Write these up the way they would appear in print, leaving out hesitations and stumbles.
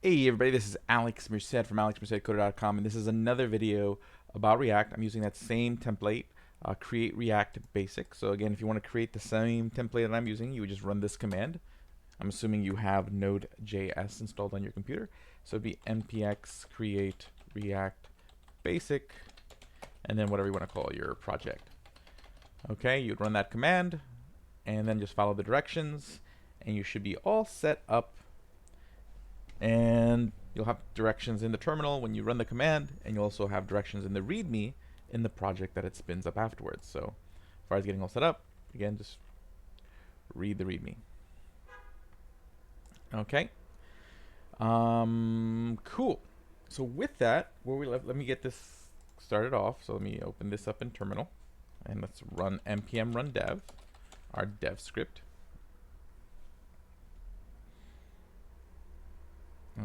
Hey everybody, this is Alex Merced from alexmercedcoder.com, and this is another video about React. I'm using that same template, create React basic. So again, if you want to create the same template that I'm using, you would just run this command. I'm assuming you have Node.js installed on your computer. So it'd be npx create React basic, and then whatever you want to call your project. Okay, you'd run that command, and then just follow the directions, and you should be all set up. And you'll have directions in the terminal when you run the command, and you'll also have directions in the README in the project that it spins up afterwards. So as far as getting all set up, again, just read the README. Okay. Cool. So with that, where we left, let me get this started off. So let me open this up in terminal, and let's run npm run dev, our dev script.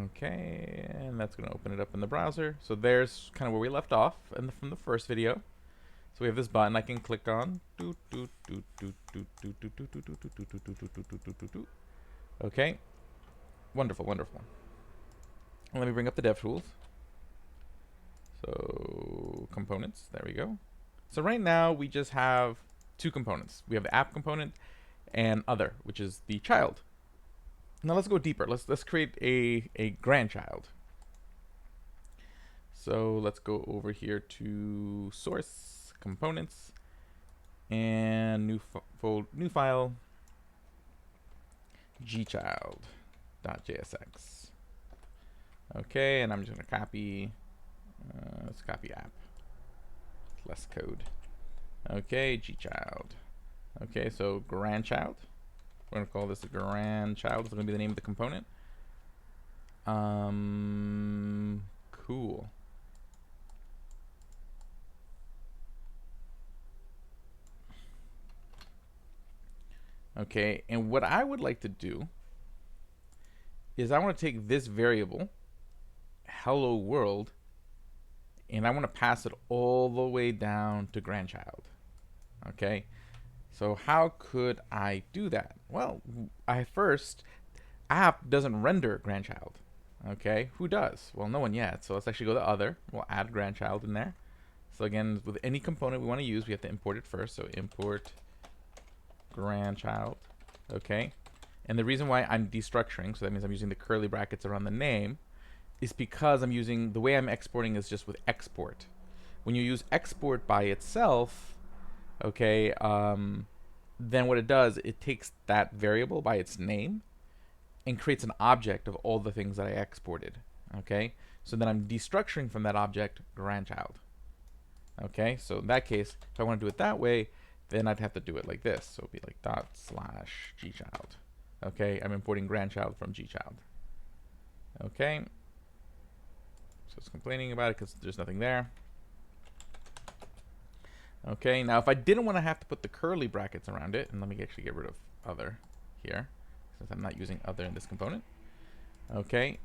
Okay, and that's going to open it up in the browser. So there's kind of where we left off from the first video. So we have this button I can click on. Okay, wonderful, wonderful. And let me bring up the dev tools. So components, there we go. So right now we just have two components. We have the app component and other, which is the child. Now let's go deeper. Let's create a grandchild. So let's go over here to source components and new file gchild.jsx. Okay, and I'm just gonna copy. Let's copy app. Less code. Okay, gchild. Okay, so grandchild. We're going to call this a grandchild. It's going to be the name of the component. Cool. Okay, and what I would like to do is I want to take this variable, hello world, and I want to pass it all the way down to grandchild. Okay. So how could I do that? Well, app doesn't render grandchild. Okay, who does? Well, no one yet. So let's actually go to other. We'll add grandchild in there. So again, with any component we want to use, we have to import it first. So import grandchild. Okay, and the reason why I'm destructuring, so that means I'm using the curly brackets around the name, is because I'm using, the way I'm exporting is just with export. When you use export by itself, okay, then what it does, it takes that variable by its name and creates an object of all the things that I exported. Okay, so then I'm destructuring from that object grandchild. Okay, so in that case, if I want to do it that way, then I'd have to do it like this. So it'd be like ./gchild. Okay, I'm importing grandchild from gchild. Okay, so it's complaining about it because there's nothing there. Okay, now if I didn't want to have to put the curly brackets around it, and let me actually get rid of other here, since I'm not using other in this component. Okay,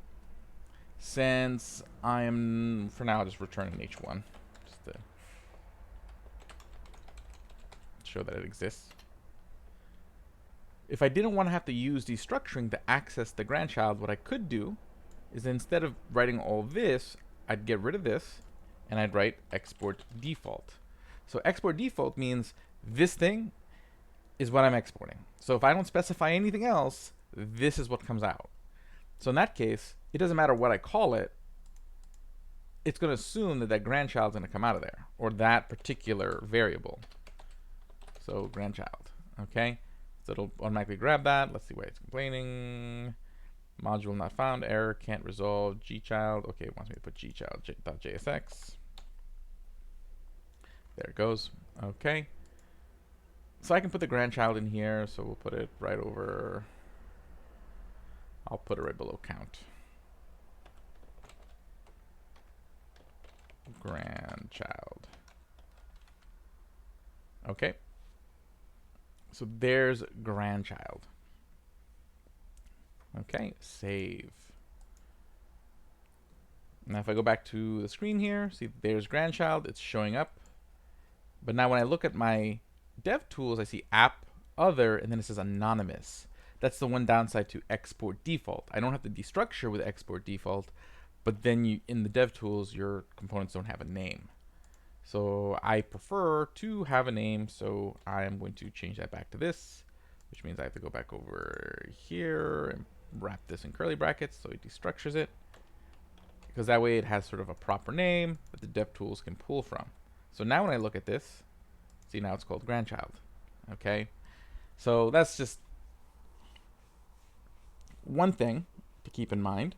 since I'm, for now, just returning h1, just to show that it exists. If I didn't want to have to use destructuring to access the grandchild, what I could do is instead of writing all this, I'd get rid of this, and I'd write export default. So export default means this thing is what I'm exporting. So if I don't specify anything else, this is what comes out. So in that case, it doesn't matter what I call it. It's going to assume that that grandchild's going to come out of there, or that particular variable. So grandchild. Okay, so it'll automatically grab that. Let's see why it's complaining. Module not found. Error can't resolve. Gchild. Okay, it wants me to put gchild.jsx. There it goes. Okay. So I can put the grandchild in here. So we'll put it right over. I'll put it right below count. Grandchild. Okay. So there's grandchild. Okay. Save. Now if I go back to the screen here, see there's grandchild. It's showing up. But now when I look at my dev tools, I see app, other, and then it says anonymous. That's the one downside to export default. I don't have to destructure with export default, but then you, in the dev tools, your components don't have a name. So I prefer to have a name, so I am going to change that back to this, which means I have to go back over here and wrap this in curly brackets so it destructures it, because that way it has sort of a proper name that the dev tools can pull from. So now when I look at this, see, now it's called grandchild. Okay, so that's just one thing to keep in mind.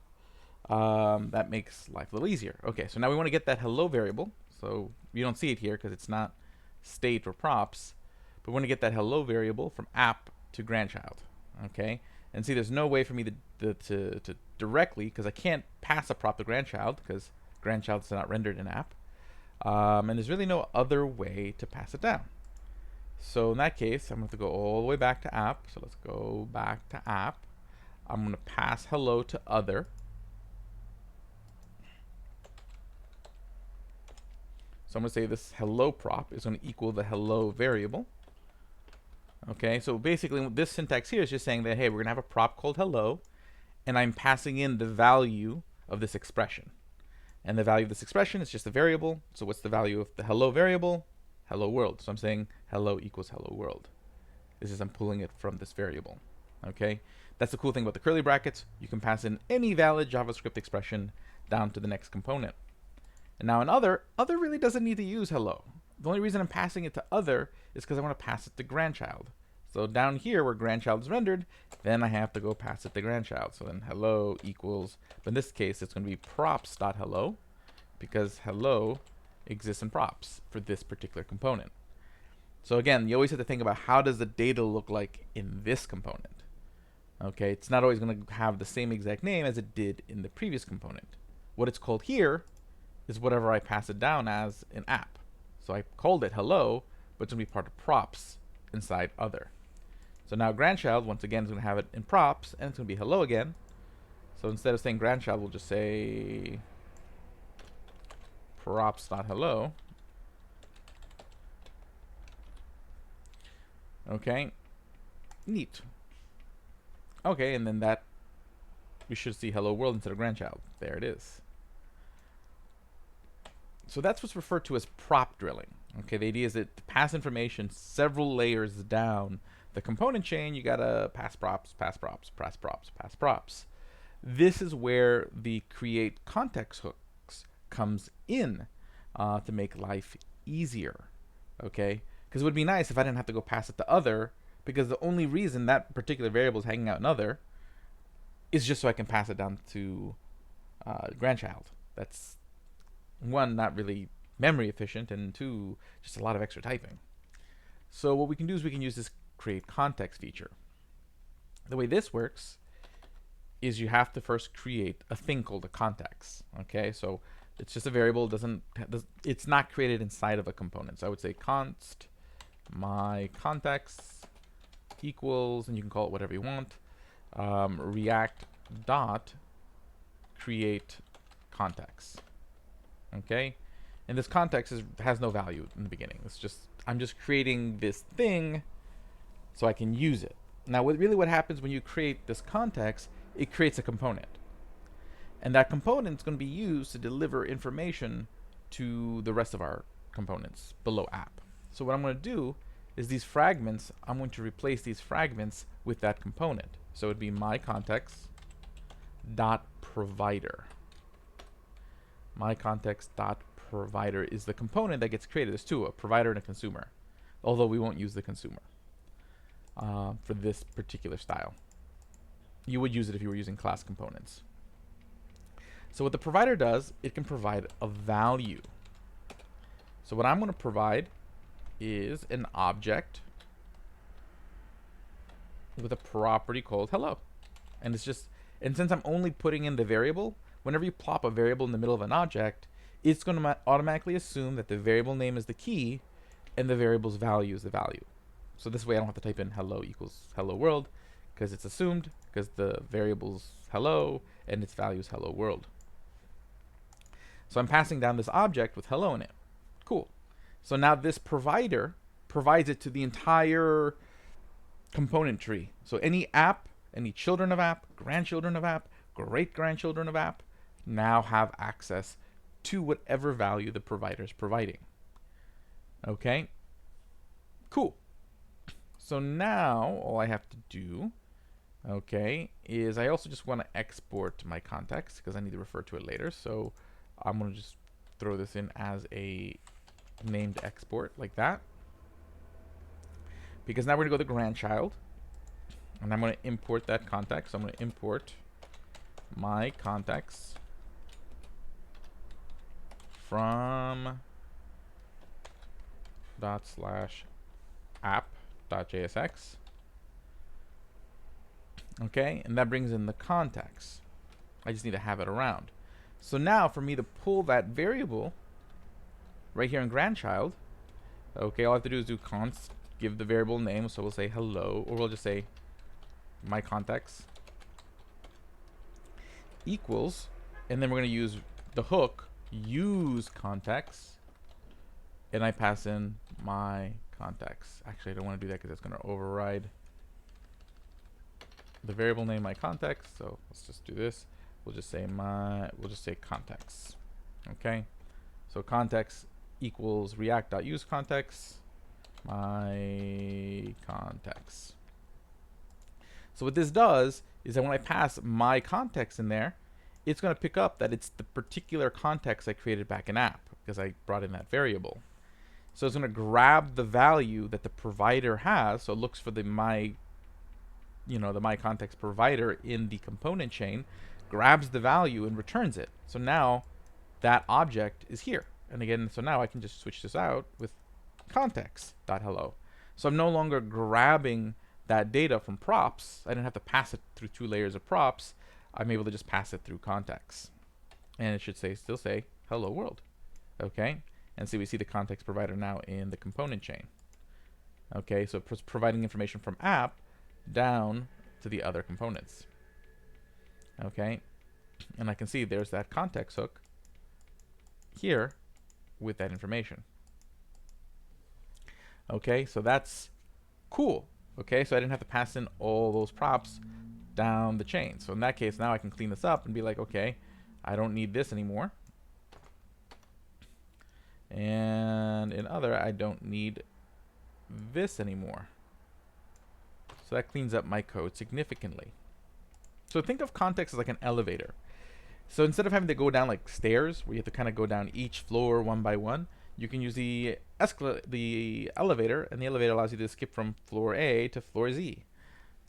That makes life a little easier. Okay, so now we want to get that hello variable. So you don't see it here because it's not state or props, but we want to get that hello variable from app to grandchild. Okay, and see, there's no way for me to directly, because I can't pass a prop to grandchild because grandchild is not rendered in app, and there's really no other way to pass it down. So in that case, I'm going to go all the way back to app. So let's go back to app. I'm going to pass hello to other. So I'm going to say this hello prop is going to equal the hello variable. Okay, so basically this syntax here is just saying that, hey, we're going to have a prop called hello, and I'm passing in the value of this expression. And the value of this expression is just a variable. So what's the value of the hello variable? Hello world. So I'm saying hello equals hello world. This is, I'm pulling it from this variable. Okay, that's the cool thing about the curly brackets. You can pass in any valid JavaScript expression down to the next component. And now in other really doesn't need to use hello. The only reason I'm passing it to other is because I want to pass it to grandchild. So down here where grandchild is rendered, then I have to go pass it to grandchild. So then hello equals, but in this case it's going to be props.hello, because hello exists in props for this particular component. So again, you always have to think about how does the data look like in this component. Okay, it's not always going to have the same exact name as it did in the previous component. What it's called here is whatever I pass it down as in app. So I called it hello, but it's going to be part of props inside other. So now grandchild, once again, is going to have it in props, and it's going to be hello again. So instead of saying grandchild, we'll just say props.hello. Okay, neat. Okay, and then that, we should see hello world instead of grandchild. There it is. So that's what's referred to as prop drilling. Okay, the idea is that to pass information several layers down the component chain, you gotta pass props, pass props, pass props, pass props. This is where the create context hooks comes in to make life easier. Okay, because it would be nice if I didn't have to go pass it to other, because the only reason that particular variable is hanging out in other is just so I can pass it down to grandchild. That's one, not really memory efficient, and two, just a lot of extra typing. So what we can do is we can use this create context feature. The way this works is you have to first create a thing called a context. Okay, so it's just a variable, it's not created inside of a component. So I would say const my context equals, and you can call it whatever you want, React dot create context. Okay, and this context has no value in the beginning. It's just, I'm just creating this thing so I can use it. Now what happens when you create this context, it creates a component, and that component is going to be used to deliver information to the rest of our components below app. So what I'm going to do is these fragments, I'm going to replace these fragments with that component. So it'd be my context dot provider. My context dot provider is the component that gets created. There's two, a provider and a consumer, although we won't use the consumer for this particular style. You would use it if you were using class components. So what the provider does, it can provide a value. So what I'm going to provide is an object with a property called hello. And it's just, and since I'm only putting in the variable, whenever you plop a variable in the middle of an object, it's going to automatically assume that the variable name is the key and the variable's value is the value. So this way I don't have to type in hello equals hello world, because it's assumed, because the variable's hello and its value is hello world. So I'm passing down this object with hello in it. Cool. So now this provider provides it to the entire component tree. So any app, any children of app, grandchildren of app, great-grandchildren of app now have access to whatever value the provider is providing. Okay, cool. So now all I have to do, okay, is I also just want to export my context because I need to refer to it later. So I'm going to just throw this in as a named export like that. Because now we're going to go to grandchild, and I'm going to import that context. So I'm going to import my context from ./app.jsx. Okay, and that brings in the context. I just need to have it around. So now for me to pull that variable right here in grandchild, okay, all I have to do is do const, give the variable name. So we'll say hello, or we'll just say my context equals, and then we're going to use the hook useContext, and I pass in my context. Actually, I don't want to do that because it's going to override the variable name my context. So let's just do this. We'll just say context. Okay, so context equals react.useContext my context. So what this does is that when I pass my context in there, it's going to pick up that it's the particular context I created back in app because I brought in that variable. So it's going to grab the value that the provider has. So it looks for the my context provider in the component chain, grabs the value and returns it. So now that object is here. And again, so now I can just switch this out with context.hello. So I'm no longer grabbing that data from props. I didn't have to pass it through 2 layers of props. I'm able to just pass it through context. And it should still say hello world. Okay, and we see the context provider now in the component chain. Okay, so it's providing information from app down to the other components. Okay, and I can see there's that context hook here with that information. Okay, so that's cool. Okay, so I didn't have to pass in all those props down the chain. So in that case, now I can clean this up and be like, okay, I don't need this anymore. And in other, I don't need this anymore. So that cleans up my code significantly. So think of context as like an elevator. So instead of having to go down like stairs, where you have to kind of go down each floor one by one, you can use the elevator, and the elevator allows you to skip from floor A to floor Z,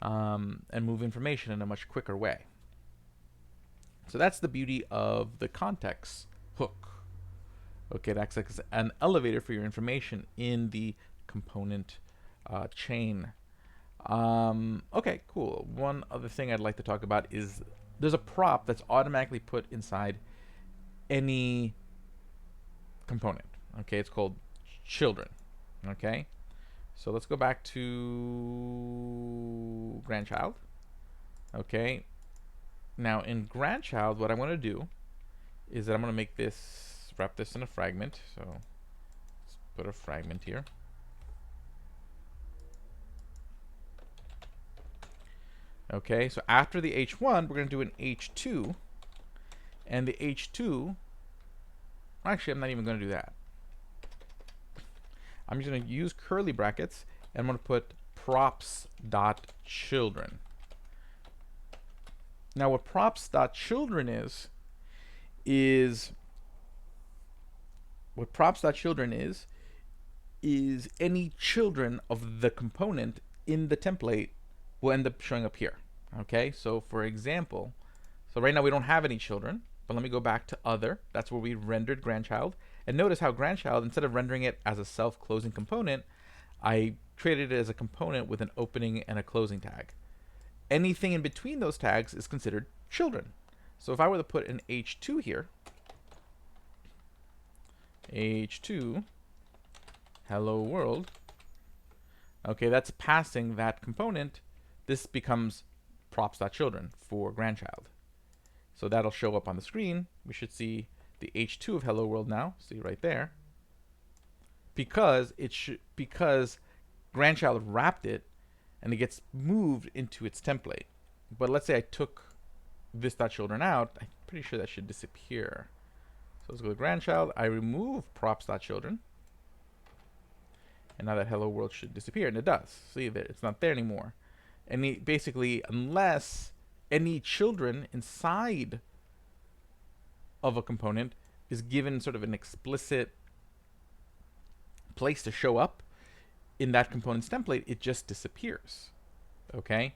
and move information in a much quicker way. So that's the beauty of the context hook. Okay, it acts like an elevator for your information in the component chain. Okay, cool. One other thing I'd like to talk about is there's a prop that's automatically put inside any component. Okay, it's called children. Okay, so let's go back to grandchild. Okay, now in grandchild, what I want to do is that I'm going to make this, wrap this in a fragment. So let's put a fragment here. Okay, so after the H1, we're going to do an H2. And the H2, actually, I'm not even going to do that. I'm just going to use curly brackets, and I'm going to put props.children. Now, what props.children is any children of the component in the template will end up showing up here. Okay, so for example, so right now we don't have any children, but let me go back to other. That's where we rendered grandchild. And notice how grandchild, instead of rendering it as a self-closing component, I created it as a component with an opening and a closing tag. Anything in between those tags is considered children. So if I were to put an H2 here, H2 hello world, okay, that's passing that component. This becomes props.children for grandchild. So that'll show up on the screen. We should see the H2 of hello world now. See right there. Because grandchild wrapped it and it gets moved into its template. But let's say I took this.children out, I'm pretty sure that should disappear. So let's go to grandchild, I remove props.children, and now that hello world should disappear, and it does. See, that it's not there anymore. And basically, unless any children inside of a component is given sort of an explicit place to show up in that component's template, it just disappears. Okay?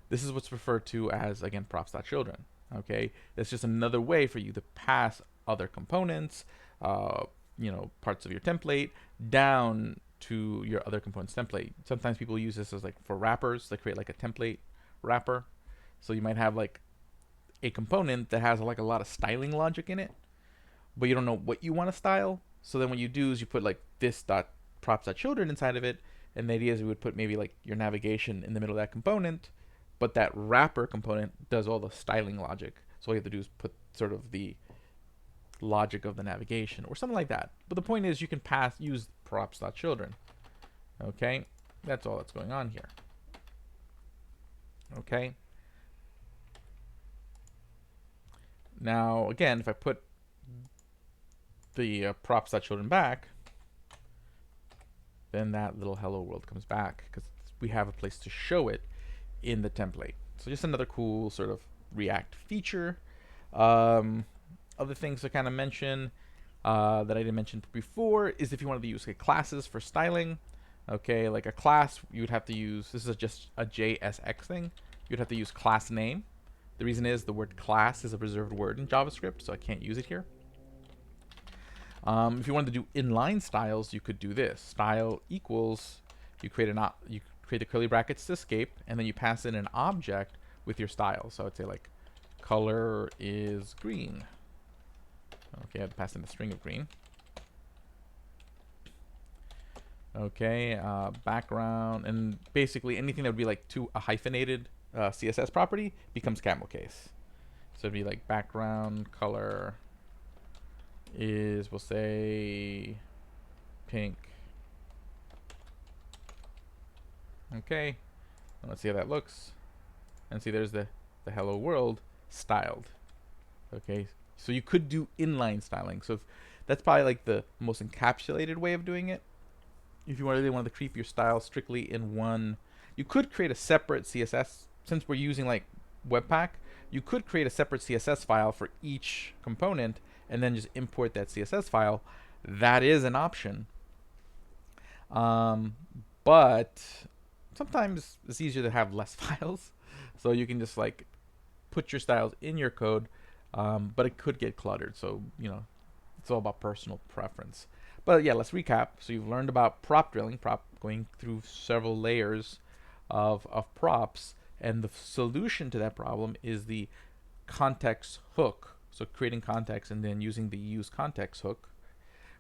This is what's referred to as, again, props.children. Okay? That's just another way for you to pass other components, parts of your template down to your other components template. Sometimes people use this as like for wrappers. They create like a template wrapper. So you might have like a component that has like a lot of styling logic in it, but you don't know what you want to style. So then what you do is you put like this.props.children inside of it, and the idea is we would put maybe like your navigation in the middle of that component, but that wrapper component does all the styling logic. So all you have to do is put sort of the logic of the navigation or something like that. But the point is you can use props.children. Okay, that's all that's going on here. Okay. Now again, if I put the props.children back, then that little hello world comes back because we have a place to show it in the template. So just another cool sort of React feature. Other things to kind of mention that I didn't mention before is if you wanted to use classes for styling. Okay, like a class, you would have to use, this is just a JSX thing, you'd have to use class name. The reason is the word class is a reserved word in JavaScript, so I can't use it here. If you wanted to do inline styles, you could do this. Style equals, you create the curly brackets to escape, and then you pass in an object with your style. So I'd say like color is green. Okay, I'd pass in a string of green. Okay, background, and basically anything that would be like to a hyphenated CSS property becomes camel case. So it'd be like background color is, we'll say, pink. Okay, and let's see how that looks. And see, there's the hello world styled. Okay, so you could do inline styling. So that's probably like the most encapsulated way of doing it. If you really wanted to keep your style strictly in one, you could create a separate CSS. Since we're using like Webpack, you could create a separate CSS file for each component and then just import that CSS file. That is an option. But sometimes it's easier to have less files. So you can just like put your styles in your code, but it could get cluttered. So, it's all about personal preference. But yeah, let's recap. So you've learned about prop drilling, going through several layers of props, and the solution to that problem is the context hook. So creating context and then using the useContext hook.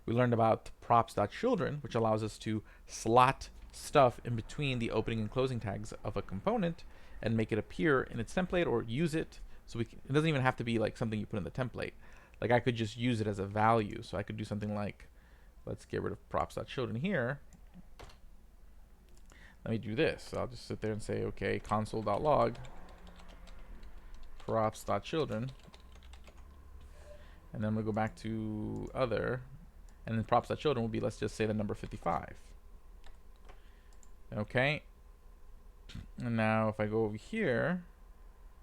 We learned about props.children, which allows us to slot stuff in between the opening and closing tags of a component and make it appear in its template or use it. So it doesn't even have to be like something you put in the template. Like I could just use it as a value. So I could do something like, let's get rid of props.children here. Let me do this. So I'll just sit there and say, okay, console.log props.children. And then we'll go back to other. And then props.children will be, let's just say, the number 55. Okay. And now if I go over here,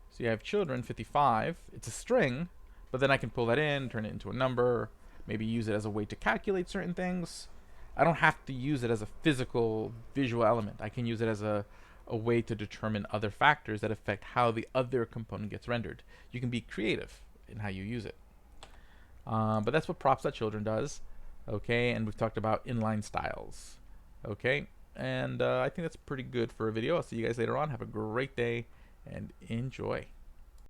so you have children 55. It's a string, but then I can pull that in, turn it into a number, maybe use it as a way to calculate certain things. I don't have to use it as a physical visual element. I can use it as a way to determine other factors that affect how the other component gets rendered. You can be creative in how you use it. But that's what props.children does. Okay, and we've talked about inline styles. Okay, and I think that's pretty good for a video. I'll see you guys later on. Have a great day and enjoy.